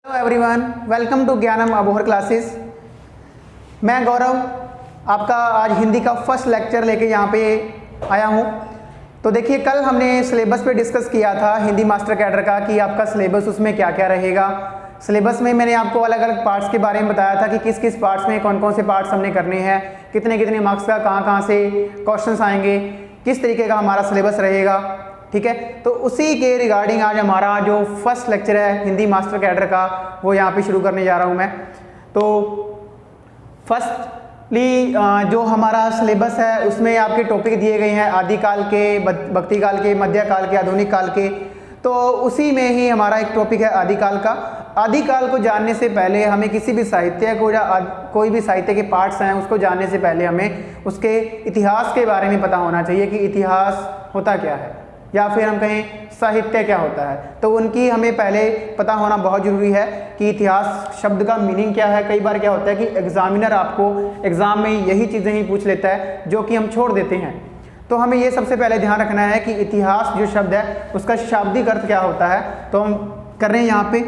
Hello everyone, welcome to ज्ञानम Abohar classes. मैं गौरव आपका आज हिंदी का फर्स्ट लेक्चर लेके यहाँ पे आया हूँ। तो देखिए, कल हमने सिलेबस पे डिस्कस किया था हिंदी मास्टर कैडर का कि आपका सिलेबस उसमें क्या क्या रहेगा। सिलेबस में मैंने आपको अलग अलग पार्ट्स के बारे में बताया था कि किस किस पार्ट्स में कौन कौन से पार्ट्स हमने करने हैं, कितने कितने मार्क्स का कहाँ से क्वेश्चंस आएंगे, किस तरीके का हमारा सिलेबस रहेगा। ठीक है, तो उसी के रिगार्डिंग आज हमारा जो फर्स्ट लेक्चर है हिंदी मास्टर कैडर का वो यहाँ पे शुरू करने जा रहा हूँ मैं। तो फर्स्टली जो हमारा सिलेबस है उसमें आपके टॉपिक दिए गए हैं आदिकाल के, भक्ति काल के, मध्यकाल के, आधुनिक काल के। तो उसी में ही हमारा एक टॉपिक है आदिकाल का। आदिकाल को जानने से पहले हमें किसी भी साहित्य को या कोई भी साहित्य के पार्ट्स हैं उसको जानने से पहले हमें उसके इतिहास के बारे में पता होना चाहिए कि इतिहास होता क्या है, या फिर हम कहें साहित्य क्या होता है। तो उनकी हमें पहले पता होना बहुत ज़रूरी है कि इतिहास शब्द का मीनिंग क्या है। कई बार क्या होता है कि एग्जामिनर आपको एग्ज़ाम में यही चीज़ें ही पूछ लेता है जो कि हम छोड़ देते हैं। तो हमें ये सबसे पहले ध्यान रखना है कि इतिहास जो शब्द है उसका शाब्दिक अर्थ क्या होता है। तो हम कर रहे हैं यहाँ पे,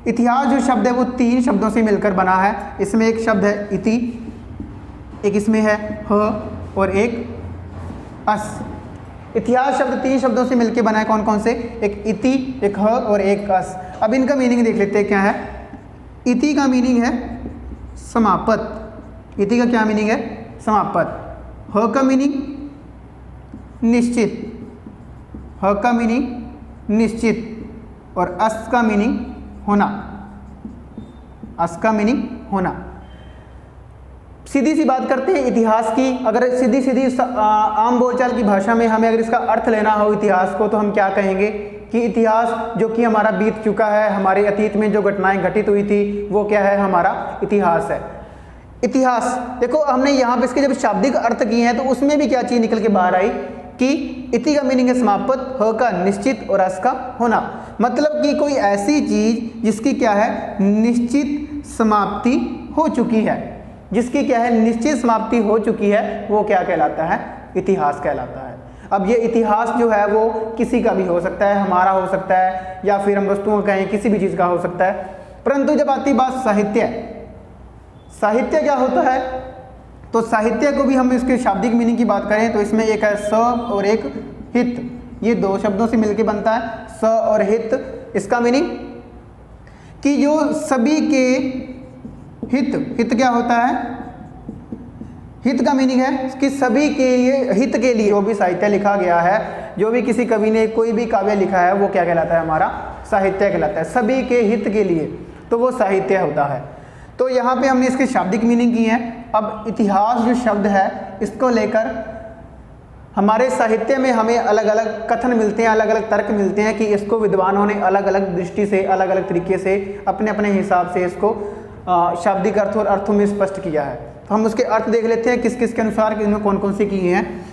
इतिहास जो शब्द है वो 3 शब्दों से मिलकर बना है। इसमें एक शब्द है इति, एक इसमें है ह और एक अस। इतिहास शब्द 3 शब्दों से मिलकर बना है। कौन कौन से? एक इति, एक ह और एक अस। अब इनका मीनिंग देख लेते हैं क्या है। इति का मीनिंग है समापत। इति का क्या मीनिंग है? समापत। ह का मीनिंग निश्चित, ह का मीनिंग निश्चित और अस का मीनिंग होना। अस का मीनिंग होना। सीधी सी बात करते हैं इतिहास की। अगर सीधी आम बोलचाल की भाषा में हमें अगर इसका अर्थ लेना हो इतिहास को, तो हम क्या कहेंगे कि इतिहास जो कि हमारा बीत चुका है, हमारे अतीत में जो घटनाएं घटित हुई थी वो क्या है? हमारा इतिहास है। इतिहास देखो, हमने यहाँ पे इसके जब शाब्दिक अर्थ किए हैं तो उसमें भी क्या चीज़ निकल के बाहर आई कि इति का मीनिंग है समापत, ह का निश्चित और अस का होना। मतलब कि कोई ऐसी चीज़ जिसकी क्या है? निश्चित समाप्ति हो चुकी है। जिसकी क्या है? निश्चित समाप्ति हो चुकी है, वो क्या कहलाता है? इतिहास कहलाता है। अब ये इतिहास जो है वो किसी का भी हो सकता है, हमारा हो सकता है, या फिर हम वस्तुओं का कहें किसी भी चीज़ का हो सकता है। परंतु जब आती बात साहित्य, साहित्य क्या होता है? तो साहित्य को भी हम इसके शाब्दिक मीनिंग की बात करें तो इसमें एक है स और एक हित। ये 2 शब्दों से मिलकर बनता है, स और हित। इसका मीनिंग कि जो सभी के हित। हित क्या होता है? हित का मीनिंग है कि सभी के हित के लिए जो भी साहित्य लिखा गया है, जो भी किसी कवि ने कोई भी काव्य लिखा है, वो क्या कहलाता है? हमारा साहित्य कहलाता है। सभी के हित के लिए, तो वो साहित्य होता है। तो यहाँ पे हमने इसके शाब्दिक मीनिंग की है। अब इतिहास जो शब्द है इसको लेकर हमारे साहित्य में हमें अलग अलग कथन मिलते हैं, अलग अलग तर्क मिलते हैं कि इसको विद्वानों ने अलग अलग दृष्टि से, अलग अलग तरीके से अपने अपने हिसाब से इसको शाब्दिक अर्थ और अर्थों में स्पष्ट किया है। तो हम उसके अर्थ देख लेते हैं किस किस के अनुसार, इनमें कौन कौन से किए हैं।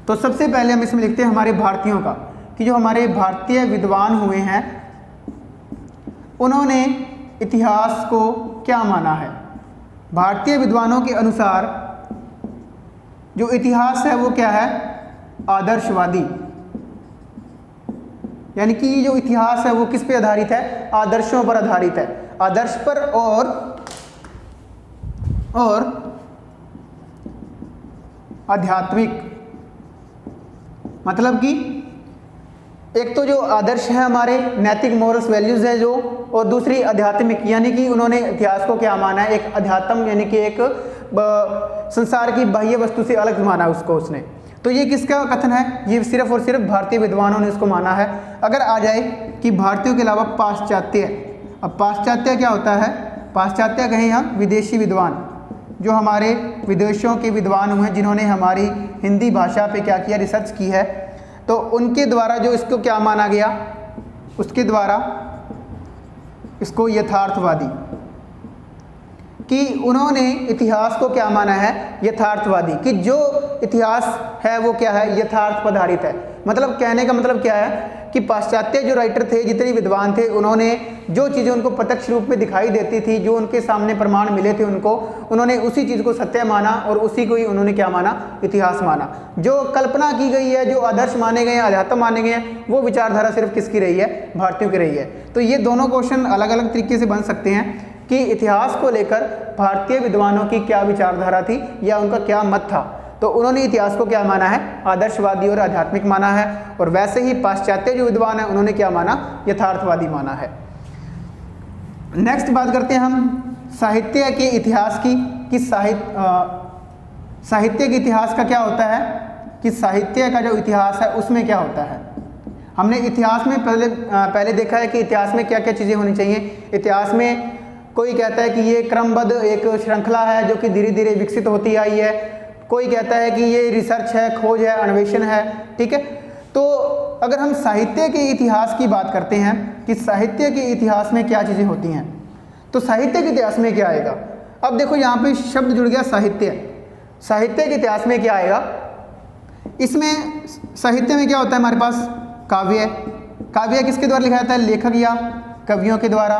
तो सबसे पहले हम इसमें लिखते हैं हमारे भारतीयों का, कि जो हमारे भारतीय विद्वान हुए हैं उन्होंने इतिहास को क्या माना है। भारतीय विद्वानों के अनुसार जो इतिहास है वो क्या है? आदर्शवादी। यानी कि जो इतिहास है वो किस पे आधारित है? आदर्शों पर आधारित है। आदर्श पर और आध्यात्मिक। मतलब कि एक तो जो आदर्श है हमारे नैतिक मोरल्स वैल्यूज है जो, और दूसरी आध्यात्मिक। यानी कि उन्होंने इतिहास को क्या माना है? एक अध्यात्म, यानी कि एक संसार की बाह्य वस्तु से अलग माना उसको उसने। तो ये किसका कथन है? ये सिर्फ और सिर्फ भारतीय विद्वानों ने इसको माना है। अगर आ जाए कि भारतीयों के अलावा पाश्चात्य, अब पाश्चात्य क्या होता है? पाश्चात्य कहें हम विदेशी विद्वान, जो हमारे विदेशों के विद्वान हुए जिन्होंने हमारी हिंदी भाषा पे क्या किया? रिसर्च की है। तो उनके द्वारा जो इसको क्या माना गया? उसके द्वारा इसको यथार्थवादी, कि उन्होंने इतिहास को क्या माना है? यथार्थवादी। कि जो इतिहास है वो क्या है? यथार्थ पर आधारित है। मतलब कहने का मतलब क्या है कि पाश्चात्य जो राइटर थे, जितने विद्वान थे, उन्होंने जो चीज़ें उनको प्रत्यक्ष रूप में दिखाई देती थी, जो उनके सामने प्रमाण मिले थे उनको, उन्होंने उसी चीज़ को सत्य माना और उसी को ही उन्होंने क्या माना, इतिहास माना। जो कल्पना की गई है, जो आदर्श माने गए हैं, अध्यात्म माने गए हैं, वो विचारधारा सिर्फ किसकी रही है, भारतीयों की रही है। तो ये दोनों क्वेश्चन अलग अलग तरीके से बन सकते हैं कि इतिहास को लेकर भारतीय विद्वानों की क्या विचारधारा थी या उनका क्या मत था। तो उन्होंने इतिहास को क्या माना है, आदर्शवादी और आध्यात्मिक माना है, और वैसे ही पाश्चात्य जो विद्वान है उन्होंने क्या माना, यथार्थवादी माना है। नेक्स्ट बात करते हैं हम साहित्य के इतिहास की, कि साहित्य के इतिहास का क्या होता है, कि साहित्य का जो इतिहास है उसमें क्या होता है। हमने इतिहास में पहले देखा है कि इतिहास में क्या क्या चीज़ें होनी चाहिए। इतिहास में कोई कहता है कि ये क्रमबद्ध एक श्रृंखला है जो कि धीरे धीरे विकसित होती आई है, कोई कहता है कि ये रिसर्च है, खोज है, अन्वेषण है, ठीक है। तो अगर हम साहित्य के इतिहास की बात करते हैं कि साहित्य के इतिहास में क्या चीज़ें होती हैं, तो साहित्य के इतिहास में क्या आएगा। अब देखो यहाँ पे शब्द जुड़ गया साहित्य। साहित्य के इतिहास में क्या आएगा, इसमें साहित्य में क्या होता है हमारे पास, काव्य। काव्य किसके द्वारा लिखा जाता है, लेखक या कवियों के द्वारा।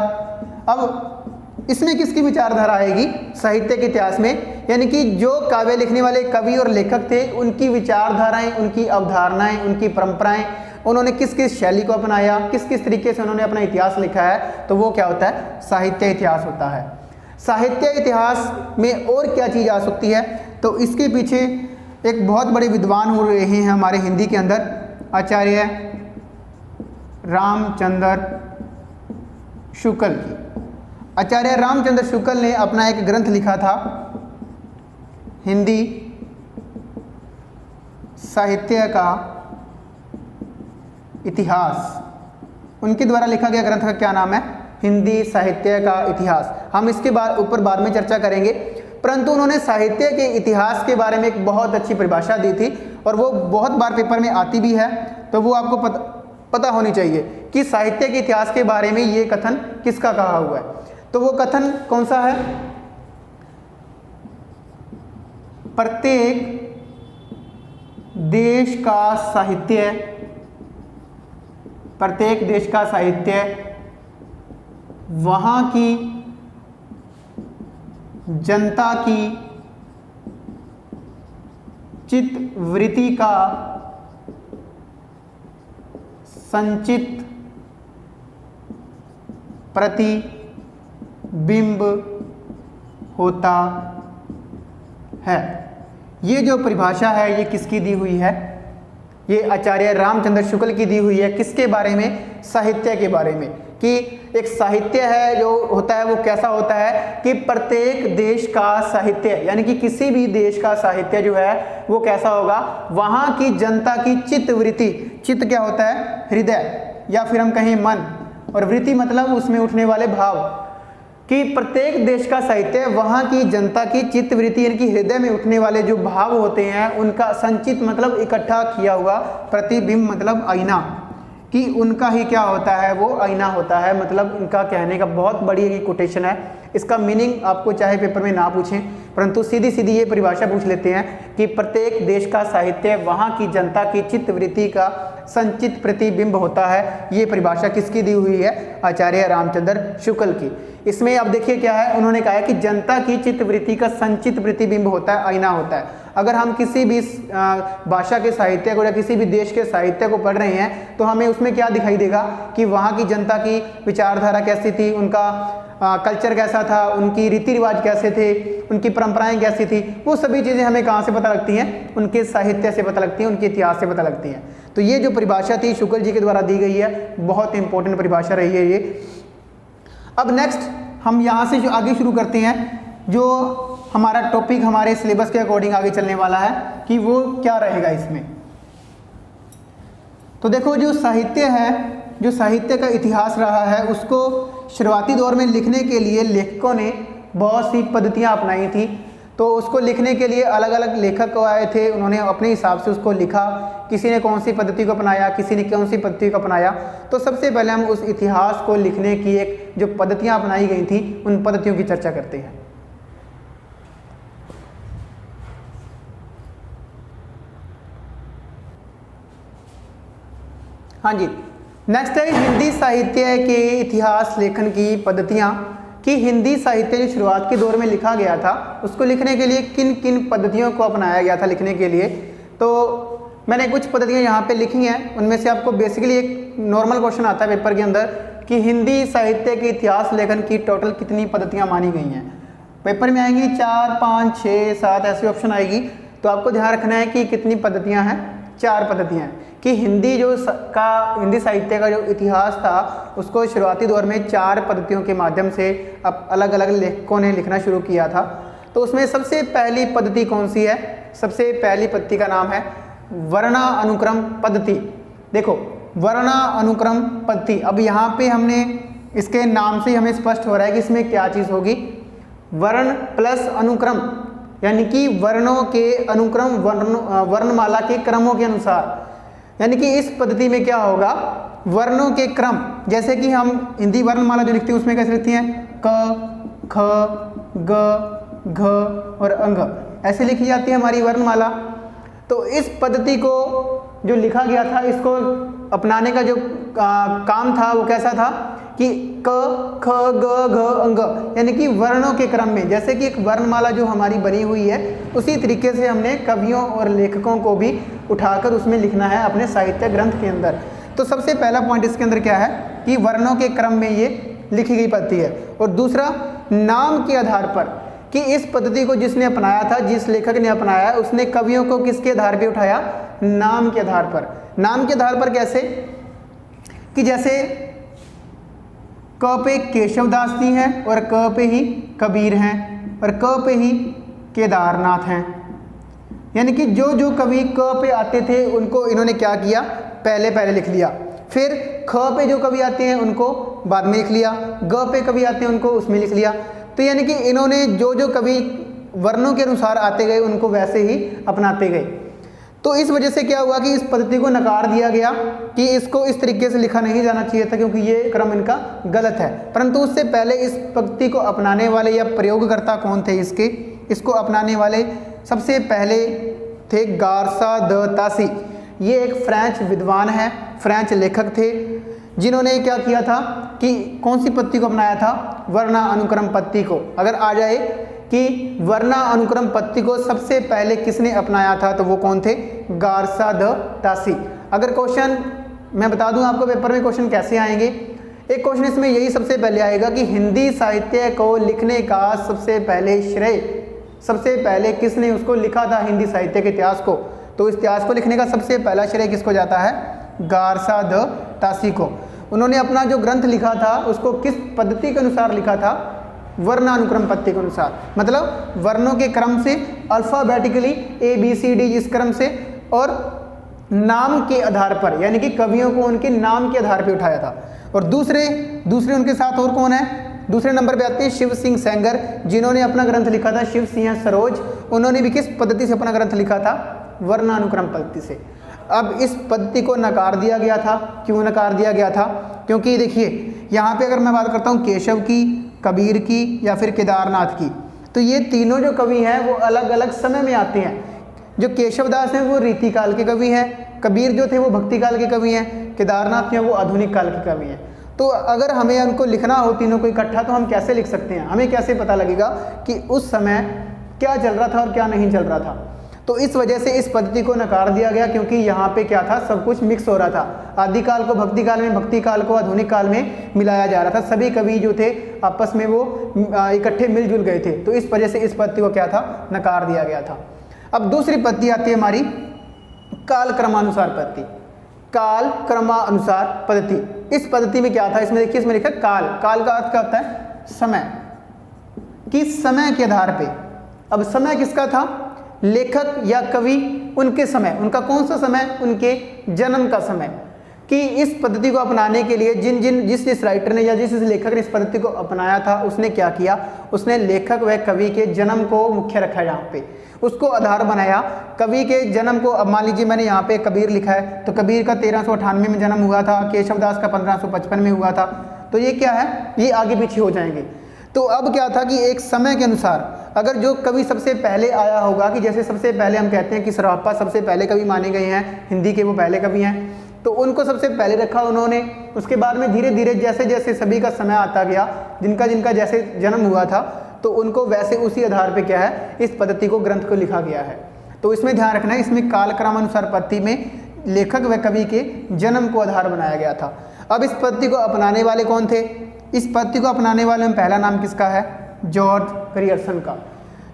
अब इसमें किसकी विचारधारा आएगी साहित्य के इतिहास में, यानी कि जो काव्य लिखने वाले कवि और लेखक थे उनकी विचारधाराएं, उनकी अवधारणाएं, उनकी परंपराएं, उन्होंने किस किस शैली को अपनाया, किस किस तरीके से उन्होंने अपना इतिहास लिखा है, तो वो क्या होता है, साहित्य इतिहास होता है। साहित्य इतिहास में और क्या चीज़ आ सकती है, तो इसके पीछे एक बहुत बड़े विद्वान हो रहे हैं हमारे हिंदी के अंदर, आचार्य रामचंद्र शुक्ल की। आचार्य रामचंद्र शुक्ल ने अपना एक ग्रंथ लिखा था, हिंदी साहित्य का इतिहास। उनके द्वारा लिखा गया ग्रंथ का क्या नाम है, हिंदी साहित्य का इतिहास। हम इसके ऊपर बाद में चर्चा करेंगे, परंतु उन्होंने साहित्य के इतिहास के बारे में एक बहुत अच्छी परिभाषा दी थी और वो बहुत बार पेपर में आती भी है, तो वो आपको पता होनी चाहिए कि साहित्य के इतिहास के बारे में ये कथन किसका कहा हुआ है। तो वो कथन कौन सा है, प्रत्येक देश का साहित्य, प्रत्येक देश का साहित्य वहाँ की जनता की चित्तवृत्ति का संचित प्रतिबिंब होता है। ये जो परिभाषा है ये किसकी दी हुई है, ये आचार्य रामचंद्र शुक्ल की दी हुई है। किसके बारे में, साहित्य के बारे में, कि एक साहित्य है जो होता है वो कैसा होता है कि प्रत्येक देश का साहित्य, यानी कि किसी भी देश का साहित्य जो है वो कैसा होगा, वहाँ की जनता की चित्तवृत्ति, चित्त क्या होता है, हृदय, या फिर हम कहें मन, और वृत्ति मतलब उसमें उठने वाले भाव, कि प्रत्येक देश का साहित्य वहाँ की जनता की चित्तवृत्ति यानी कि हृदय में उठने वाले जो भाव होते हैं उनका संचित मतलब इकट्ठा किया हुआ, प्रतिबिंब मतलब आईना, कि उनका ही क्या होता है, वो आईना होता है। मतलब इनका कहने का बहुत बड़ी कोटेशन है। इसका मीनिंग आपको चाहे पेपर में ना पूछें, परंतु सीधी सीधी ये परिभाषा पूछ लेते हैं कि प्रत्येक देश का साहित्य वहाँ की जनता की चित्तवृत्ति का संचित प्रतिबिंब होता है। ये परिभाषा किसकी दी हुई है, आचार्य रामचंद्र शुक्ल की। इसमें अब देखिए क्या है, उन्होंने कहा है कि जनता की चित्तवृत्ति का संचित प्रतिबिंब होता है, आईना होता है। अगर हम किसी भी भाषा के साहित्य को या किसी भी देश के साहित्य को पढ़ रहे हैं तो हमें उसमें क्या दिखाई देगा कि वहाँ की जनता की विचारधारा कैसी थी, उनका कल्चर कैसा था, उनकी रीति रिवाज कैसे थे, उनकी परंपराएं कैसी थी। वो सभी चीज़ें हमें कहाँ से पता लगती हैं, उनके साहित्य से पता लगती हैं, उनके इतिहास से पता लगती हैं। तो ये जो परिभाषा थी शुक्ल जी के द्वारा दी गई है, बहुत इंपॉर्टेंट परिभाषा रही है ये। अब नेक्स्ट हम यहाँ से जो आगे शुरू करते हैं, जो हमारा टॉपिक हमारे सिलेबस के अकॉर्डिंग आगे चलने वाला है कि वो क्या रहेगा इसमें। तो देखो जो साहित्य है, जो साहित्य का इतिहास रहा है, उसको शुरुआती दौर में लिखने के लिए लेखकों ने बहुत सी पद्धतियाँ अपनाई थी। तो उसको लिखने के लिए अलग अलग लेखक आए थे, उन्होंने अपने हिसाब से उसको लिखा। किसी ने कौन सी पद्धति को अपनाया, किसी ने कौन सी पद्धति को अपनाया। तो सबसे पहले हम उस इतिहास को लिखने की एक जो पद्धतियाँ अपनाई गई थी उन पद्धतियों की चर्चा करते हैं। हाँ जी, नेक्स्ट है हिंदी साहित्य के इतिहास लेखन की पद्धतियाँ, कि हिंदी साहित्य जो शुरुआत के दौर में लिखा गया था उसको लिखने के लिए किन किन पद्धतियों को अपनाया गया था लिखने के लिए। तो मैंने कुछ पद्धतियाँ यहाँ पे लिखी हैं, उनमें से आपको बेसिकली एक नॉर्मल क्वेश्चन आता है पेपर के अंदर कि हिंदी साहित्य के इतिहास लेखन की टोटल कितनी पद्धतियाँ मानी गई हैं। पेपर में आएंगी 4, 5, 6, 7 ऐसी ऑप्शन आएगी। तो आपको ध्यान रखना है कि कितनी पद्धतियाँ हैं, 4 पद्धतियाँ हैं, कि हिंदी साहित्य का जो इतिहास था उसको शुरुआती दौर में 4 पद्धतियों के माध्यम से अब अलग अलग लेखकों ने लिखना शुरू किया था। तो उसमें सबसे पहली पद्धति कौन सी है? सबसे पहली पद्धति का नाम है वर्णानुक्रम पद्धति। देखो वर्णानुक्रम पद्धति, अब यहाँ पे हमने इसके नाम से हमें स्पष्ट हो रहा है कि इसमें क्या चीज़ होगी, वर्ण प्लस अनुक्रम, यानी कि वर्णों के अनुक्रम वर्णमाला के क्रमों के अनुसार। यानी कि इस पद्धति में क्या होगा, वर्णों के क्रम, जैसे कि हम हिंदी वर्णमाला जो लिखते हैं उसमें कैसे लिखती हैं, क, ख, ग, घ और अंग, ऐसे लिखी जाती है हमारी वर्णमाला। तो इस पद्धति को जो लिखा गया था, इसको अपनाने का जो काम था वो कैसा था कि क, ख, ग, घ, अंग, यानी कि वर्णों के क्रम में, जैसे कि एक वर्णमाला जो हमारी बनी हुई है उसी तरीके से हमने कवियों और लेखकों को भी उठाकर उसमें लिखना है अपने साहित्य ग्रंथ के अंदर। तो सबसे पहला पॉइंट इसके अंदर क्या है कि वर्णों के क्रम में ये लिखी गई पद्धति है। और दूसरा, नाम के आधार पर, कि इस पद्धति को जिसने अपनाया था, जिस लेखक ने अपनाया, उसने कवियों को किसके आधार पर उठाया, नाम के आधार पर। नाम के आधार पर कैसे, कि जैसे क पे केशवदास जी हैं और क पे ही कबीर हैं और क पे ही केदारनाथ हैं। यानी कि जो जो कवि क पे आते थे उनको इन्होंने क्या किया, पहले लिख लिया। फिर ख पे जो कवि आते हैं उनको बाद में लिख लिया, ग पे कवि आते हैं उनको उसमें लिख लिया। तो यानी कि इन्होंने जो जो कवि वर्णों के अनुसार आते गए उनको वैसे ही अपनाते गए। तो इस वजह से क्या हुआ कि इस पद्धति को नकार दिया गया कि इसको इस तरीके से लिखा नहीं जाना चाहिए था, क्योंकि ये क्रम इनका गलत है। परंतु उससे पहले इस पद्धति को अपनाने वाले या प्रयोगकर्ता कौन थे, इसको अपनाने वाले सबसे पहले थे गारसा द तासी। ये एक फ्रेंच विद्वान है, फ्रेंच लेखक थे, जिन्होंने क्या किया था कि कौन सी पद्धति को अपनाया था, वर्णानुक्रम पद्धति को। अगर आ जाए कि वर्णानुक्रम पद्धति को सबसे पहले किसने अपनाया था, तो वो कौन थे, गारसा द तासी। अगर क्वेश्चन मैं बता दूं आपको पेपर में क्वेश्चन कैसे आएंगे, एक क्वेश्चन इसमें यही सबसे पहले आएगा कि हिंदी साहित्य को लिखने का सबसे पहले श्रेय, सबसे पहले किसने उसको लिखा था हिंदी साहित्य के इतिहास को। तो इस इतिहास को लिखने का सबसे पहला श्रेय किसको जाता है, गारसा द तासी को। उन्होंने अपना जो ग्रंथ लिखा था उसको किस पद्धति के अनुसार लिखा था, वर्णानुक्रम पद्धति के अनुसार, मतलब वर्णों के क्रम से, अल्फाबेटिकली ABCD इस क्रम से, और नाम के आधार पर, यानी कि कवियों को उनके नाम के आधार पर उठाया था। और दूसरे उनके साथ और कौन है, दूसरे नंबर पे आते हैं शिव सिंह सेंगर, जिन्होंने अपना ग्रंथ लिखा था शिव सिंह सरोज। उन्होंने भी किस पद्धति से अपना ग्रंथ लिखा था, वर्णानुक्रम पद्धति से। अब इस पद्धति को नकार दिया गया था। क्यों नकार दिया गया था, क्योंकि देखिए यहाँ पे अगर मैं बात करता हूँ केशव की, कबीर की या फिर केदारनाथ की, तो ये तीनों जो कवि हैं वो अलग अलग समय में आते हैं। जो केशवदास हैं वो रीति काल के कवि हैं, कबीर जो थे वो भक्ति काल के कवि हैं, केदारनाथ जो हैं वो आधुनिक काल के कवि हैं। तो अगर हमें उनको लिखना हो तीनों को इकट्ठा, तो हम कैसे लिख सकते हैं, हमें कैसे पता लगेगा कि उस समय क्या चल रहा था और क्या नहीं चल रहा था। तो इस वजह से इस पद्धति को नकार दिया गया, क्योंकि यहाँ पे क्या था, सब कुछ मिक्स हो रहा था। आदिकाल को भक्ति काल में, भक्ति काल को आधुनिक काल में मिलाया जा रहा था। सभी कवि जो थे आपस में वो इकट्ठे मिलजुल गए थे। तो इस वजह से इस पद्धति को क्या था, नकार दिया गया था। अब दूसरी पद्धति आती है हमारी काल क्रमानुसार पद्धति। काल क्रमानुसार पद्धति, इस पद्धति में क्या था, इसमें देखिए, इसमें लिखा काल, काल का अर्थ क्या होता है, समय, कि समय के आधार पे। अब समय किसका था, लेखक या कवि, उनके समय, उनका कौन सा समय, उनके जन्म का समय। कि इस पद्धति को अपनाने के लिए जिस राइटर ने या जिस लेखक ने इस पद्धति को अपनाया था, उसने क्या किया, उसने लेखक व कवि के जन्म को मुख्य रखा, यहाँ पे उसको आधार बनाया। कवि के जन्म को, अब मान लीजिए मैंने यहाँ पे कबीर लिखा है, तो कबीर का 1398 में जन्म हुआ था, केशवदास का 1555 में हुआ था। तो ये क्या है, ये आगे पीछे हो जाएंगे। तो अब क्या था कि एक समय के अनुसार अगर जो कवि सबसे पहले आया होगा, कि जैसे सबसे पहले हम कहते हैं कि सरापा सबसे पहले कवि माने गए हैं हिंदी के, वो पहले कवि हैं, तो उनको सबसे पहले रखा उन्होंने। उसके बाद में धीरे धीरे जैसे जैसे सभी का समय आता गया, जिनका जिनका जैसे जन्म हुआ था, तो उनको वैसे उसी आधार पे क्या है, इस पद्धति को, ग्रंथ को लिखा गया है। तो इसमें ध्यान रखना है, इसमें कालक्रमानुसार पद्धति में लेखक व कवि के जन्म को आधार बनाया गया था। अब इस पद्धति को अपनाने वाले कौन थे? इस पद्धति को अपनाने वाले में पहला नाम किसका है? जॉर्ज ग्रियर्सन का।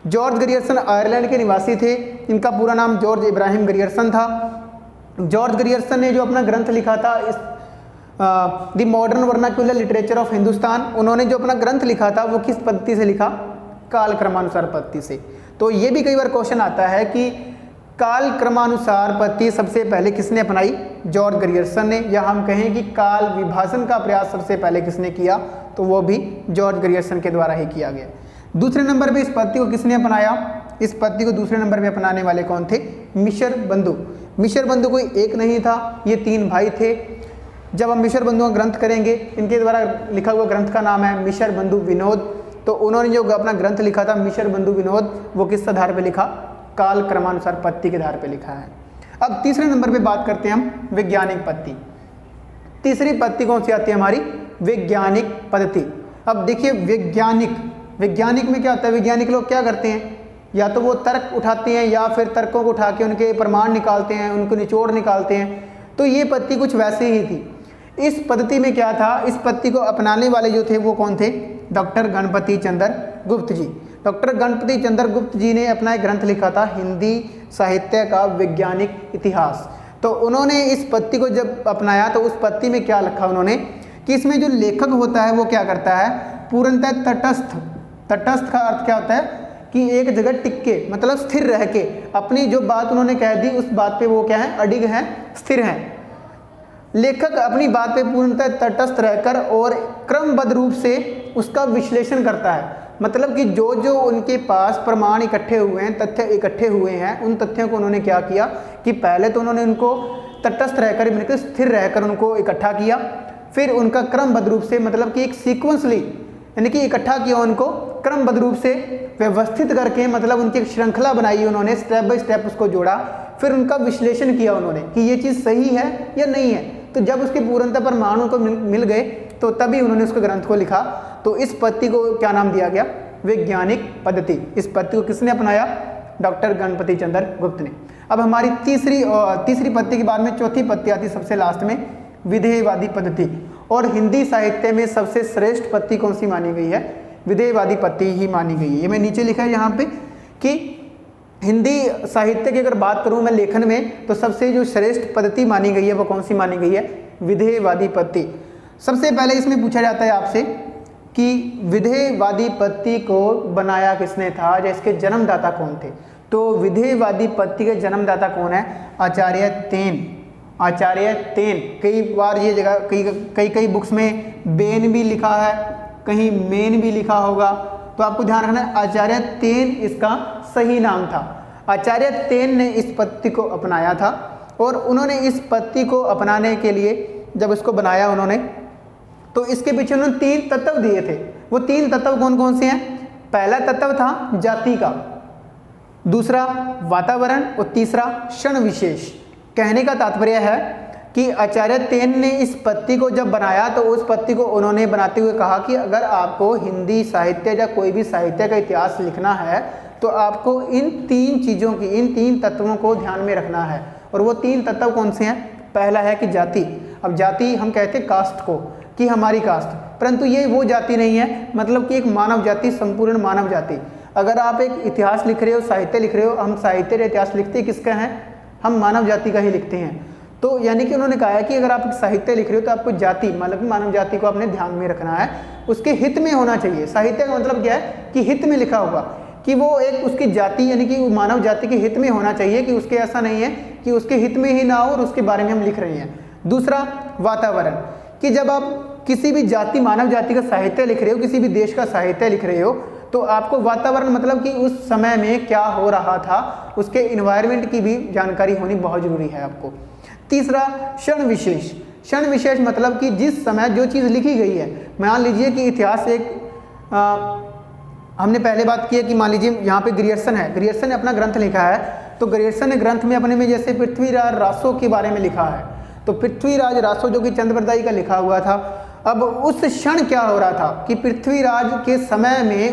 जॉर्ज ग्रियर्सन आयरलैंड के निवासी थे। इनका पूरा नाम जॉर्ज इब्राहिम ग्रियर्सन था। जॉर्ज ग्रियर्सन ने जो अपना ग्रंथ लिखा था, इस the modern vernacular literature of Hindustan, उन्होंने जो अपना ग्रंथ लिखा था वो किस पद्धति से लिखा? काल क्रमानुसार पद्धति से। तो ये भी कई बार क्वेश्चन आता है कि काल क्रमानुसार पद्धति सबसे पहले किसने अपनाई? जॉर्ज ग्रियर्सन ने। या हम कहें कि काल विभाजन का प्रयास सबसे पहले किसने किया? तो वो भी जॉर्ज ग्रियर्सन के द्वारा ही किया गया। दूसरे नंबर पे इस पद्धति को किसने अपनाया? इस पद्धति को दूसरे नंबर पे अपनाने वाले कौन थे? मिशर बंधु। मिशर बंधु कोई एक नहीं था, ये 3 भाई थे। जब हम मिशर बंधु का ग्रंथ करेंगे, इनके द्वारा लिखा हुआ ग्रंथ का नाम है मिशर बंधु विनोद। तो उन्होंने जो अपना ग्रंथ लिखा था मिशर बंधु विनोद, वो किस आधार पे लिखा? काल क्रमानुसार पद्धति के आधार पे लिखा है। अब तीसरे नंबर पे बात करते हैं हम वैज्ञानिक पद्धति। तीसरी पद्धति कौन सी आती है हमारी? वैज्ञानिक पद्धति। अब देखिए वैज्ञानिक में क्या होता है? वैज्ञानिक लोग क्या करते हैं? या तो वो तर्क उठाते हैं या फिर तर्कों को उठा के उनके प्रमाण निकालते हैं, उनको निचोड़ निकालते हैं। तो ये पद्धति कुछ वैसे ही थी। इस पद्धति में क्या था? इस पद्धति को अपनाने वाले जो थे वो कौन थे? डॉक्टर गणपति चंद्र गुप्त जी। डॉक्टर गणपति चंद्र गुप्त जी ने अपना एक ग्रंथ लिखा था हिंदी साहित्य का वैज्ञानिक इतिहास। तो उन्होंने इस पद्धति को जब अपनाया तो उस पद्धति में क्या लिखा उन्होंने कि इसमें जो लेखक होता है वो क्या करता है? पूर्णतः तटस्थ। तटस्थ का अर्थ क्या होता है? कि एक जगह टिक के, मतलब स्थिर रह के, अपनी जो बात उन्होंने कह दी उस बात पे वो क्या है? अडिग हैं, स्थिर हैं। लेखक अपनी बात पे पूर्णतः तटस्थ रहकर और क्रमबद्ध रूप से उसका विश्लेषण करता है। मतलब कि जो जो उनके पास प्रमाण इकट्ठे हुए हैं, तथ्य इकट्ठे हुए हैं, उन तथ्यों को उन्होंने क्या किया कि पहले तो उन्होंने उनको तटस्थ रहकर, बिल्कुल स्थिर रहकर उनको इकट्ठा किया। फिर उनका क्रमबद्ध रूप से, मतलब कि एक सीक्वेंसली, यानी कि इकट्ठा किया, उनको क्रमबद्ध रूप से व्यवस्थित करके, मतलब उनकी एक श्रृंखला बनाई उन्होंने, स्टेप बाय स्टेप उसको जोड़ा। फिर उनका विश्लेषण किया उन्होंने कि ये चीज़ सही है या नहीं है। तो जब उसके पूर्णतः प्रमाण उनको मिल गए तो तभी उन्होंने उसके ग्रंथ को लिखा। तो इस पद्धति को क्या नाम दिया गया? वैज्ञानिक पद्धति। इस पद्धति को किसने अपनाया? डॉक्टर गणपति चंद्र गुप्त ने। अब हमारी तीसरी पद्धति के बाद में चौथी पद्धति आती है सबसे लास्ट में, विधेयवादी पद्धति। और हिंदी साहित्य में सबसे श्रेष्ठ पद्धति कौन सी मानी गई है? विधेयवादी पद्धति ही मानी गई है। ये मैं नीचे लिखा है यहाँ पे कि हिंदी साहित्य की अगर बात करूँ मैं लेखन में, तो सबसे जो श्रेष्ठ पद्धति मानी गई है वो कौन सी मानी गई है? विधेयवादी पद्धति। सबसे पहले इसमें पूछा जाता है आपसे कि विधेयवादी पद्धति को बनाया किसने था, या इसके जन्मदाता कौन थे? तो विधेयवादी पद्धति के जन्मदाता कौन है? आचार्य तेन। आचार्य तेन। कई बार ये जगह कई बुक्स में बेन भी लिखा है, कहीं मेन भी लिखा होगा, तो आपको ध्यान रखना है आचार्य तेन इसका सही नाम था। आचार्य तेन ने इस पद्धति को अपनाया था और उन्होंने इस पद्धति को अपनाने के लिए जब इसको बनाया उन्होंने, तो इसके पीछे उन्होंने 3 तत्व दिए थे। वो 3 तत्व कौन कौन से हैं? पहला तत्व था जाति का, दूसरा वातावरण और तीसरा क्षण विशेष। कहने का तात्पर्य है कि आचार्य तेन ने इस पद्धति को जब बनाया तो उस पद्धति को उन्होंने बनाते हुए कहा कि अगर आपको हिंदी साहित्य या कोई भी साहित्य का इतिहास लिखना है तो आपको इन 3 चीज़ों की, इन 3 तत्वों को ध्यान में रखना है। और वो 3 तत्व कौन से हैं? पहला है कि जाति। अब जाति हम कहते हैं कास्ट को, कि हमारी कास्ट, परंतु ये वो जाति नहीं है, मतलब कि एक मानव जाति, संपूर्ण मानव जाति। अगर आप एक इतिहास लिख रहे हो, साहित्य लिख रहे हो, हम साहित्य या इतिहास लिखते किसका हैं? हम मानव जाति का ही लिखते हैं। तो यानी कि उन्होंने कहा है कि अगर आप साहित्य लिख रहे हो तो आपको जाति, मतलब मानव जाति को आपने ध्यान में रखना है, उसके हित में होना चाहिए। साहित्य का मतलब क्या है? कि हित में लिखा होगा, कि वो एक उसकी जाति यानी कि मानव जाति के हित में होना चाहिए, कि उसके ऐसा नहीं है कि उसके हित में ही ना हो और उसके बारे में हम लिख रहे हैं। दूसरा वातावरण, कि जब आप किसी भी जाति, मानव जाति का साहित्य लिख रहे हो, किसी भी देश का साहित्य लिख रहे हो, तो आपको वातावरण, मतलब कि उस समय में क्या हो रहा था, उसके इन्वायरमेंट की भी जानकारी होनी बहुत जरूरी है आपको। तीसरा क्षण विशेष। क्षण विशेष मतलब कि जिस समय जो चीज़ लिखी गई है, मान लीजिए कि इतिहास एक हमने पहले बात की है कि मान लीजिए यहाँ पे ग्रियर्सन है, ग्रियर्सन ने अपना ग्रंथ लिखा है, तो ग्रियर्सन ने ग्रंथ में अपने में जैसे पृथ्वीराज रासो के बारे में लिखा है, तो पृथ्वीराज रासो जो कि चंद्रप्रदायी का लिखा हुआ था। अब उस क्षण क्या हो रहा था कि पृथ्वीराज के समय में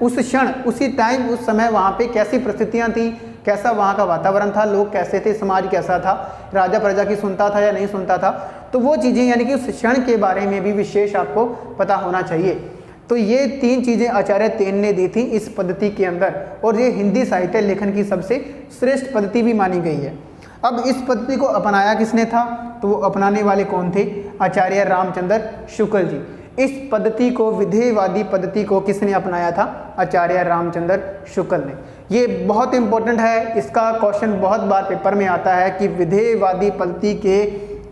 उस क्षण उसी टाइम उस समय वहाँ पे कैसी परिस्थितियाँ थी, कैसा वहाँ का वातावरण था, लोग कैसे थे, समाज कैसा था, राजा प्रजा की सुनता था या नहीं सुनता था, तो वो चीज़ें यानी कि उस क्षण के बारे में भी विशेष आपको पता होना चाहिए। तो ये 3 चीज़ें आचार्य तेन ने दी थी इस पद्धति के अंदर, और ये हिंदी साहित्य लेखन की सबसे श्रेष्ठ पद्धति भी मानी गई है। अब इस पद्धति को अपनाया किसने था, तो वो अपनाने वाले कौन थे, आचार्य रामचंद्र शुक्ल जी। इस पद्धति को, विधेयवादी पद्धति को किसने अपनाया था, आचार्य रामचंद्र शुक्ल ने। ये बहुत इंपॉर्टेंट है, इसका क्वेश्चन बहुत बार पेपर में आता है कि विधेयवादी पद्धति के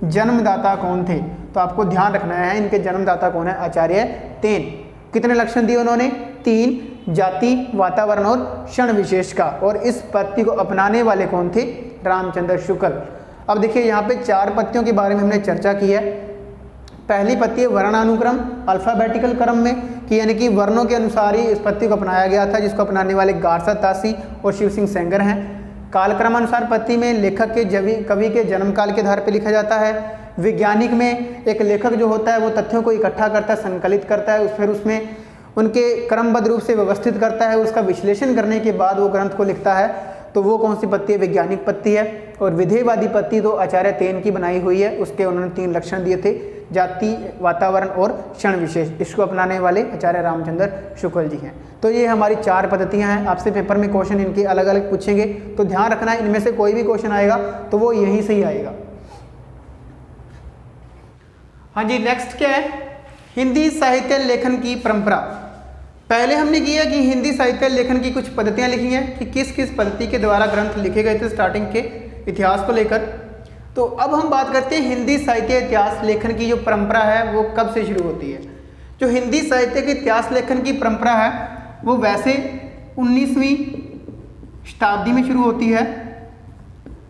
जन्मदाता कौन थे। तो आपको ध्यान रखना है इनके जन्मदाता कौन है, आचार्य तेन। कितने लक्षण दिए उन्होंने, 3, जाति, वातावरण और क्षण विशेष का, और इस पद्धति को अपनाने वाले कौन थे, रामचंद्र शुक्ल। अब देखिए यहाँ पे 4 पत्तियों के बारे में हमने चर्चा की है। पहली पत्ती है वर्णानुक्रम, अल्फाबेटिकल क्रम में, कि यानी कि वर्णों के अनुसार ही इस पत्ती को अपनाया गया था, जिसको अपनाने वाले गारसा तासी और शिव सिंह सेंगर हैं। कालक्रमानुसार पत्ती में लेखक के कवि के जन्म काल के आधार पर लिखा जाता है। वैज्ञानिक में एक लेखक जो होता है वो तथ्यों को इकट्ठा करता है, संकलित करता है, फिर उसमें उनके क्रमबद्ध रूप से व्यवस्थित करता है, उसका विश्लेषण करने के बाद वो ग्रंथ को लिखता है। तो वो कौन सी पत्ती है, वैज्ञानिक पत्ती है। और विधेयवादी पत्ती तो आचार्य तेन की बनाई हुई है, उसके उन्होंने 3 लक्षण दिए थे, जाति, वातावरण और क्षण विशेष। इसको अपनाने वाले आचार्य रामचंद्र शुक्ल जी हैं। तो ये हमारी 4 पद्धतियां हैं। आपसे पेपर में क्वेश्चन इनके अलग अलग पूछेंगे, तो ध्यान रखना है इनमें से कोई भी क्वेश्चन आएगा तो वो यहीं से ही आएगा। हाँ जी, नेक्स्ट क्या है, हिंदी साहित्य लेखन की परंपरा। पहले हमने किया कि हिंदी साहित्य लेखन की कुछ पद्धतियां लिखी हैं कि किस किस पद्धति के द्वारा ग्रंथ लिखे गए थे स्टार्टिंग के इतिहास को लेकर। तो अब हम बात करते हैं हिंदी साहित्य इतिहास लेखन की जो परंपरा है वो कब से शुरू होती है। जो हिंदी साहित्य के इतिहास लेखन की परंपरा है वो वैसे 19वीं शताब्दी में शुरू होती है।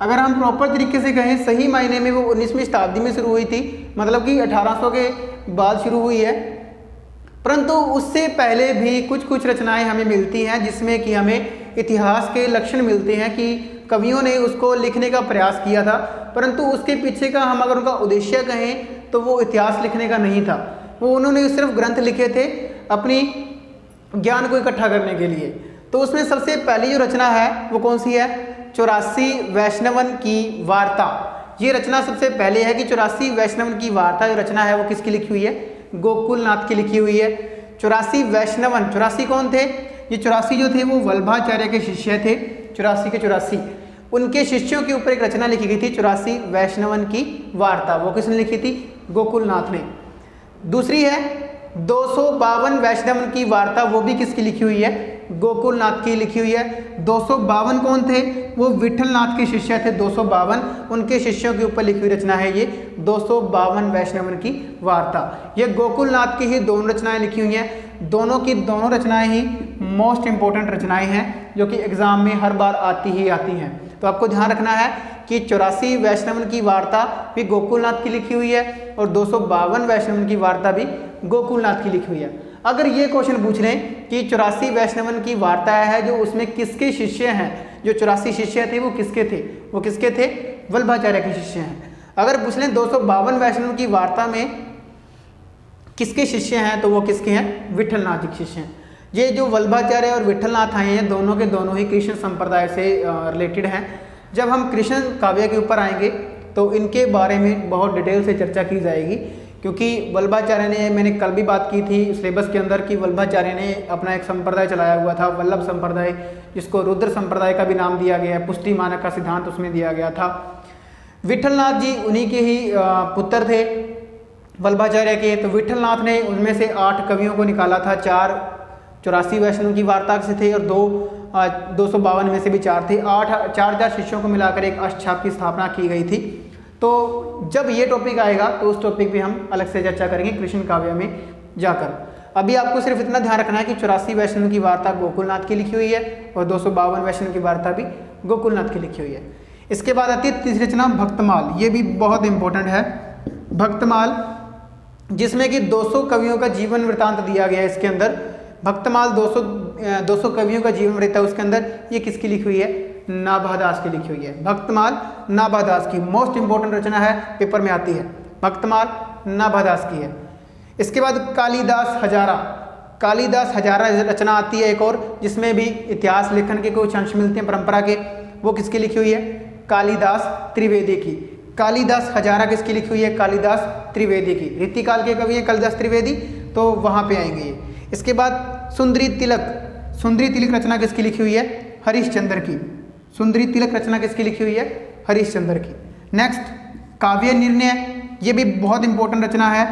अगर हम प्रॉपर तरीके से कहें, सही मायने में वो 19वीं शताब्दी में शुरू हुई थी, मतलब कि 1800 के बाद शुरू हुई है। परंतु उससे पहले भी कुछ रचनाएं हमें मिलती हैं जिसमें कि हमें इतिहास के लक्षण मिलते हैं कि कवियों ने उसको लिखने का प्रयास किया था, परंतु उसके पीछे का हम अगर उनका उद्देश्य कहें तो वो इतिहास लिखने का नहीं था। वो उन्होंने सिर्फ ग्रंथ लिखे थे अपनी ज्ञान को इकट्ठा करने के लिए। तो उसमें सबसे पहली जो रचना है वो कौन सी है, 84 वैष्णवन की वार्ता। ये रचना सबसे पहले है कि 84 वैष्णवन की वार्ता जो रचना है वो किसकी लिखी हुई है, गोकुलनाथ की लिखी हुई है। 84 वैष्णवन, 84 कौन थे, ये 84 जो थे वो वल्लभाचार्य के शिष्य थे। 84 के 84 उनके शिष्यों के ऊपर एक रचना लिखी गई थी, 84 वैष्णवन की वार्ता। वो किसने लिखी थी, गोकुलनाथ ने। दूसरी है 252 वैष्णवन की वार्ता, वो भी किसकी लिखी हुई है, गोकुलनाथ की लिखी हुई है। 252 कौन थे, वो विठलनाथ के शिष्य थे। 252 उनके शिष्यों के ऊपर लिखी हुई रचना है ये 252 वैष्णवन की वार्ता। ये गोकुलनाथ की ही दोनों रचनाएं लिखी हुई हैं। दोनों की दोनों रचनाएं ही मोस्ट इंपॉर्टेंट रचनाएं हैं जो कि एग्जाम में हर बार आती हैं। तो आपको ध्यान रखना है कि 84 वैष्णवन की वार्ता भी गोकुलनाथ की लिखी हुई है और 252 वैष्णवन की वार्ता भी गोकुलनाथ की लिखी हुई है। अगर ये क्वेश्चन पूछ लें कि 84 वैष्णवन की वार्ता है जो उसमें किसके शिष्य हैं, जो 84 शिष्य थे वो किसके थे, वो किसके थे, वल्लभाचार्य के शिष्य हैं। अगर पूछ लें 252 वैष्णवन की वार्ता में किसके शिष्य हैं तो वो किसके हैं, विठलनाथ जी के शिष्य हैं। ये जो वल्लभाचार्य और विठलनाथ आए हैं दोनों के दोनों ही कृष्ण संप्रदाय से रिलेटेड हैं। जब हम कृष्ण काव्य के ऊपर आएंगे तो इनके बारे में बहुत डिटेल से चर्चा की जाएगी, क्योंकि वल्लभाचार्य ने, मैंने कल भी बात की थी सिलेबस के अंदर कि वल्लभाचार्य ने अपना एक संप्रदाय चलाया हुआ था, वल्लभ संप्रदाय, जिसको रुद्र संप्रदाय का भी नाम दिया गया है। पुष्टि मानक का सिद्धांत उसमें दिया गया था। विठलनाथ जी उन्हीं के ही पुत्र थे वल्लभाचार्य के। तो विठलनाथ ने उनमें से 8 कवियों को निकाला था। 4 84 वैष्णव की वार्ता से थे और 252 में से भी 4 थे। 4 शिष्यों को मिलाकर एक अष्टछाप की स्थापना की गई थी। तो जब ये टॉपिक आएगा तो उस टॉपिक पे हम अलग से चर्चा करेंगे कृष्ण काव्य में जाकर। अभी आपको सिर्फ इतना ध्यान रखना है कि 84 वैष्णव की वार्ता गोकुलनाथ की लिखी हुई है और 252 वैष्णव की वार्ता भी गोकुलनाथ की लिखी हुई है। इसके बाद आती है तीसरी रचना भक्तमाल। ये भी बहुत इंपॉर्टेंट है। भक्तमाल जिसमें कि 200 कवियों का जीवन वृत्तांत दिया गया है। इसके अंदर भक्तमाल 200 कवियों का जीवन वृत्तांत है। उसके अंदर ये किसकी लिखी हुई है, नाभादास की लिखी हुई है। भक्तमाल नाभादास की मोस्ट इंपॉर्टेंट रचना है, पेपर में आती है, भक्तमाल नाभादास की है। इसके बाद कालिदास हजारा, कालिदास हजारा रचना आती है एक और, जिसमें भी इतिहास लेखन के कुछ अंश मिलते हैं परंपरा के, वो किसकी लिखी हुई है? कालिदास त्रिवेदी की। कालिदास हजारा किसकी लिखी हुई है? कालिदास त्रिवेदी की। रीतिकाल के कवि हैं कालिदास त्रिवेदी, तो वहाँ पे आएंगे ये। इसके बाद सुंदरी तिलक, सुंदरी तिलक रचना किसकी लिखी हुई है? हरिश्चंद्र की। सुंदरी तिलक रचना किसकी लिखी हुई है? हरिश्चंद्र की। नेक्स्ट काव्य निर्णय, ये भी बहुत इंपॉर्टेंट रचना है।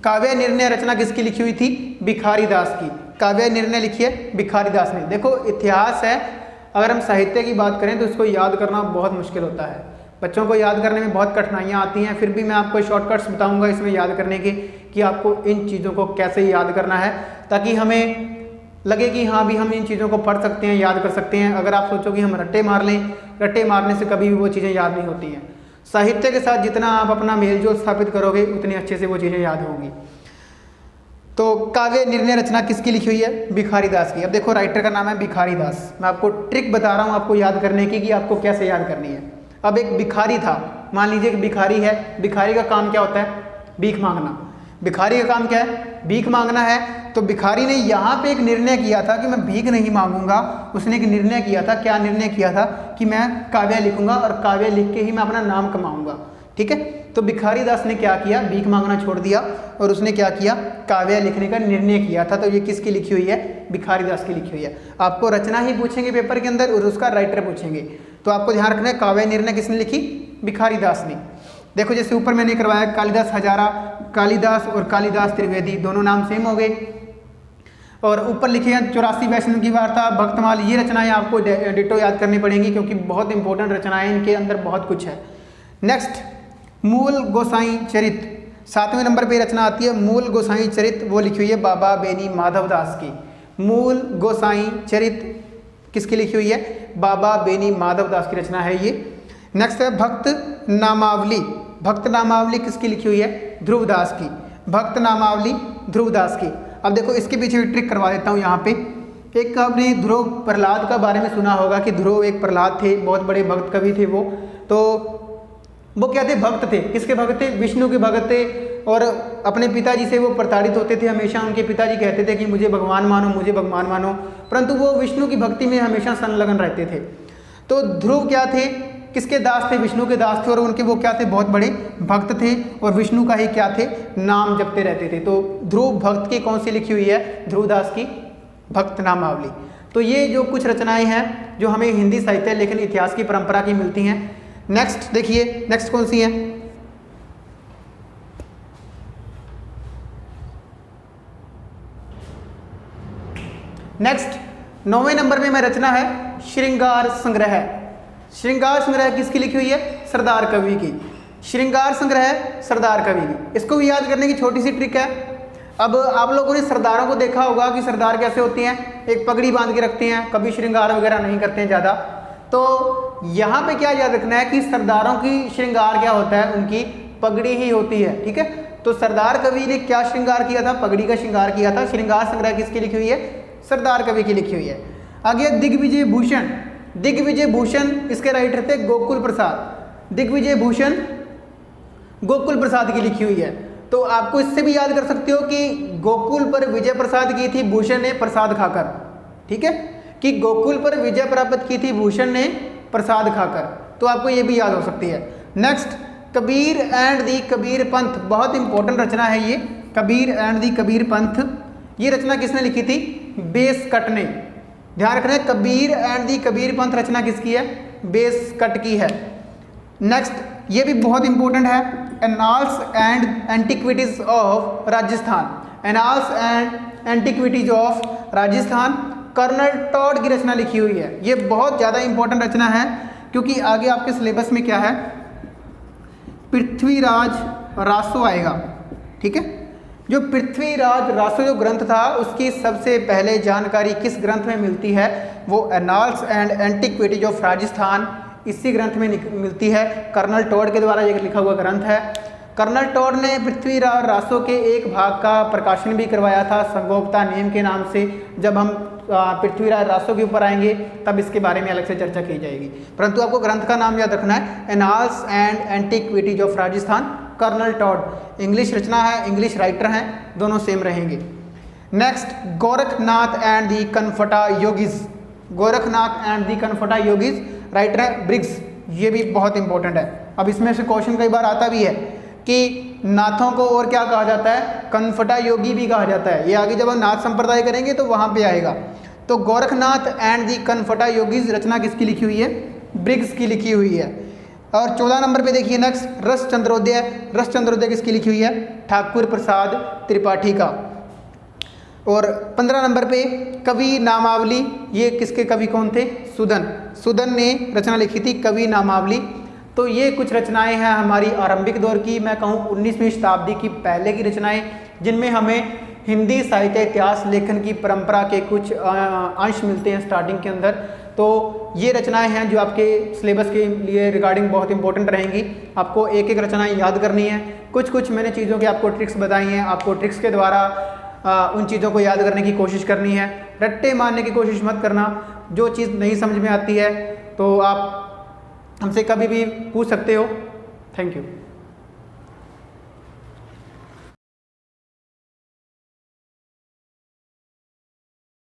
काव्य निर्णय रचना किसकी लिखी हुई थी? भिखारी दास की। काव्य निर्णय लिखी है भिखारी दास ने। देखो इतिहास है, अगर हम साहित्य की बात करें तो इसको याद करना बहुत मुश्किल होता है, बच्चों को याद करने में बहुत कठिनाइयाँ आती हैं। फिर भी मैं आपको शॉर्टकट्स बताऊंगा इसमें याद करने के, कि आपको इन चीज़ों को कैसे याद करना है, ताकि हमें लगे कि हाँ भी हम इन चीज़ों को पढ़ सकते हैं, याद कर सकते हैं। अगर आप सोचो कि हम रट्टे मार लें, रट्टे मारने से कभी भी वो चीज़ें याद नहीं होती हैं। साहित्य के साथ जितना आप अपना मेलजोल स्थापित करोगे उतनी अच्छे से वो चीज़ें याद होंगी। तो काव्य निर्णय रचना किसकी लिखी हुई है? भिखारी दास की। अब देखो राइटर का नाम है भिखारी दास। मैं आपको ट्रिक बता रहा हूँ आपको याद करने की, कि आपको कैसे याद करनी है। अब एक भिखारी था, मान लीजिए एक भिखारी है, भिखारी का काम क्या होता है? भीख मांगना। भिखारी का काम क्या है? भीख मांगना है। तो भिखारी ने यहाँ पे एक निर्णय किया था कि मैं भीख नहीं मांगूंगा। उसने एक निर्णय किया था, क्या निर्णय किया था? कि मैं काव्य लिखूंगा और काव्य लिख के ही मैं अपना नाम कमाऊंगा। ठीक है, तो भिखारी दास ने क्या किया? भीख मांगना छोड़ दिया और उसने क्या किया? काव्य लिखने का निर्णय किया था। तो ये किसकी लिखी हुई है? भिखारी दास की लिखी हुई है। आपको रचना ही पूछेंगे पेपर के अंदर और उसका राइटर पूछेंगे, तो आपको ध्यान रखना है काव्य निर्णय किसने लिखी? भिखारी दास ने। देखो जैसे ऊपर मैंने करवाया कालिदास हजारा, कालिदास और कालिदास त्रिवेदी दोनों नाम सेम हो गए। और ऊपर लिखे हैं 84 वैष्णव की वार्ता, भक्तमाल, ये रचनाएं आपको डिटो याद करनी पड़ेंगी, क्योंकि बहुत इंपॉर्टेंट रचनाएं, इनके अंदर बहुत कुछ है। नेक्स्ट मूल गोसाई चरित, 7वें नंबर पे रचना आती है मूल गोसाई चरित, वो लिखी हुई है बाबा बेनी माधव दास की। मूल गोसाई चरित किसकी लिखी हुई है? बाबा बेनी माधव दास की रचना है ये। नेक्स्ट है भक्त नामावली, भक्त नामावली किसकी लिखी हुई है? ध्रुवदास की। भक्त नामावली ध्रुवदास की। अब देखो इसके पीछे भी ट्रिक करवा देता हूँ यहाँ पे। एक आपने ध्रुव प्रहलाद का बारे में सुना होगा कि ध्रुव एक प्रहलाद थे, बहुत बड़े भक्त कवि थे वो। तो वो क्या थे? भक्त थे। किसके भक्त थे? विष्णु के भक्त थे। और अपने पिताजी से वो प्रताड़ित होते थे हमेशा। उनके पिताजी कहते थे कि मुझे भगवान मानो, मुझे भगवान मानो, परंतु वो विष्णु की भक्ति में हमेशा संलग्न रहते थे। तो ध्रुव क्या थे? किसके दास थे? विष्णु के दास थे। और उनके वो क्या थे? बहुत बड़े भक्त थे और विष्णु का ही क्या थे? नाम जपते रहते थे। तो ध्रुव भक्त की कौन सी लिखी हुई है? ध्रुवदास की भक्त नामावली। तो ये जो कुछ रचनाएं हैं जो हमें हिंदी साहित्य लेखन इतिहास की परंपरा की मिलती हैं। नेक्स्ट देखिए, नेक्स्ट कौन सी है? नेक्स्ट 9वें नंबर में मैं रचना है श्रृंगार संग्रह। श्रृंगार संग्रह किसकी लिखी हुई है? सरदार कवि की। श्रृंगार संग्रह सरदार कवि की। इसको भी याद करने की छोटी सी ट्रिक है। अब आप लोगों ने सरदारों को देखा होगा कि सरदार कैसे होते हैं? एक पगड़ी बांध के रखते हैं, कभी श्रृंगार वगैरह नहीं करते हैं ज़्यादा। तो यहाँ पे क्या याद रखना है कि सरदारों की श्रृंगार क्या होता है? उनकी पगड़ी ही होती है। ठीक है, तो सरदार कवि ने क्या श्रृंगार किया था? पगड़ी का श्रृंगार किया था। श्रृंगार संग्रह किसकी लिखी हुई है? सरदार कवि की लिखी हुई है। आगे दिग्विजय भूषण। दिग्विजय भूषण इसके राइटर थे गोकुल प्रसाद। दिग्विजय भूषण गोकुल प्रसाद की लिखी हुई है। तो आपको इससे भी याद कर सकते हो कि गोकुल पर विजय प्रसाद की थी भूषण ने प्रसाद खाकर। ठीक है, कि गोकुल पर विजय प्राप्त की थी भूषण ने प्रसाद खाकर। तो आपको ये भी याद हो सकती है। Next Kabir and the Kabir Panth, बहुत इंपॉर्टेंट रचना है ये। कबीर एंड दी कबीर पंथ, ये रचना किसने लिखी थी? बेसकट ने। ध्यान रखना है, कबीर एंड दी कबीर पंथ रचना किसकी है? बेसकट की है। नेक्स्ट ये भी बहुत इंपॉर्टेंट है, annals and antiquities of Rajasthan. Annals and antiquities of Rajasthan, colonel Tod की रचना लिखी हुई है। ये बहुत ज़्यादा इंपॉर्टेंट रचना है, क्योंकि आगे आपके सिलेबस में क्या है? पृथ्वीराज रासो आएगा। ठीक है, जो पृथ्वीराज रासो जो ग्रंथ था उसकी सबसे पहले जानकारी किस ग्रंथ में मिलती है? वो annals and antiquities of Rajasthan, इसी ग्रंथ में मिलती है। कर्नल टॉड के द्वारा ये लिखा हुआ ग्रंथ है। कर्नल टॉड ने पृथ्वीराज रासो के एक भाग का प्रकाशन भी करवाया था संगोपता नेम के नाम से। जब हम पृथ्वीराज रासो के ऊपर आएंगे तब इसके बारे में अलग से चर्चा की जाएगी। परंतु आपको ग्रंथ का नाम याद रखना है, annals and antiquities of Rajasthan, colonel Tod. English रचना है, इंग्लिश राइटर हैं, दोनों सेम रहेंगे। Next, Gorakhnath and the Kanphata yogis. Gorakhnath and the Kanphata yogis, writer है ब्रिग्स। ये भी बहुत इंपॉर्टेंट है। अब इसमें से क्वेश्चन कई बार आता भी है कि नाथों को और क्या कहा जाता है, कनफटा योगी भी कहा जाता है। ये आगे जब हम नाथ संप्रदाय करेंगे तो वहाँ पे आएगा। तो Gorakhnath and the Kanphata yogis रचना किसकी लिखी हुई है, ब्रिग्स की लिखी हुई है। और 14 नंबर पे देखिए नेक्स्ट, रस चंद्रोदय। रस चंद्रोदय किसकी लिखी हुई है, ठाकुर प्रसाद त्रिपाठी का। और 15 नंबर पे कवि नामावली, ये किसके कवि कौन थे, सुदन। सुदन ने रचना लिखी थी कवि नामावली। तो ये कुछ रचनाएं हैं हमारी आरंभिक दौर की, मैं कहूँ 19वीं शताब्दी की पहले की रचनाएं, जिनमें हमें हिंदी साहित्य इतिहास लेखन की परंपरा के कुछ अंश मिलते हैं स्टार्टिंग के अंदर। तो ये रचनाएं हैं जो आपके सिलेबस के लिए रिगार्डिंग बहुत इंपॉर्टेंट रहेंगी। आपको एक एक रचनाएं याद करनी है। कुछ कुछ मैंने चीज़ों के आपको ट्रिक्स बताई हैं, आपको ट्रिक्स के द्वारा उन चीज़ों को याद करने की कोशिश करनी है। रट्टे मारने की कोशिश मत करना। जो चीज़ नहीं समझ में आती है तो आप हमसे कभी भी पूछ सकते हो। Thank you.